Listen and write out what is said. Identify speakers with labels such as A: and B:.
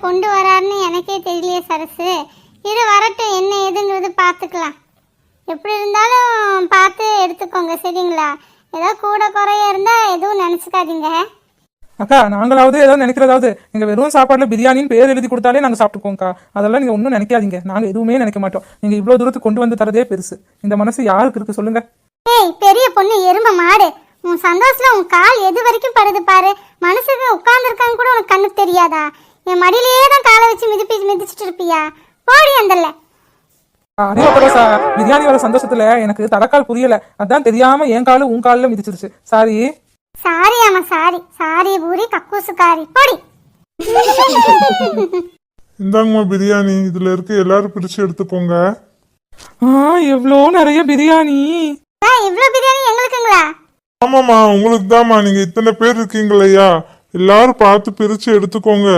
A: கொண்டு வராருன்னு எனக்கே தெரியலையே சரசு. இது வரட்டும், என்ன ஏதுங்கிறது பார்த்துக்கலாம். எப்படி இருந்தாலும் பார்த்து எடுத்துக்கோங்க சரிங்களா? ஏதோ கூட குறைய இருந்தால் எதுவும் நினச்சிக்காதீங்க.
B: அக்கா, நாங்களாவது ஏதாவது நினைக்கிறதாவது, நீங்க வெறும் சாப்பாடுல பிரியாணின்னு பேர் எழுதி கொடுத்தாலே நாங்க சாப்பிட்டுக்கோங்கக்கா. அதெல்லாம் நீங்க ஒன்றும் நினைக்காதீங்க, நாங்க எதுவுமே நினைக்க மாட்டோம். நீங்க இவ்வளவு தூரத்துக்கு கொண்டு வந்து தரதே பெருசு. இந்த மனசு யாருக்கு இருக்கு சொல்லுங்க?
A: ஏய் பெரிய பொண்ணு எரும மாடு, உன் சந்தோஷத்துல உன் கால் எது வரைக்கும் படுது பாரு. மனுஷங்க உட்கார்ந்துருக்காங்க கூட உனக்கு கண்ணுக்கு தெரியாதா? என் மடியிலேயே தான் காலை வச்சு மிதிச்சுட்டு இருப்பியா? போடி அந்தல்ல.
B: அதே பிரியாணி வர சந்தோஷத்துல எனக்கு தலக்கால் புரியல, அதான் தெரியாம என் காலு உன் காலில் மிதிச்சிருச்சு. சாரி.
A: சாரி ஆமா சாரி. சாரி பூரி கக்கூசுக்காரி, போடி.
C: இந்தாங்கம்மா பிரியாணி, இதுல இருக்கு, எல்லாரும் பிரிச்சு எடுத்துக்கோங்க.
B: எவ்வளோ நிறைய பிரியாணி.
A: இவ்வளவு பிரியாணி எங்களுக்குங்களா?
C: ஆமாம்மா உங்களுக்கு தாம்மா, நீங்க இத்தனை பேர் இருக்கீங்களையா, எல்லாரும் பார்த்து பிரிச்சு எடுத்துக்கோங்க.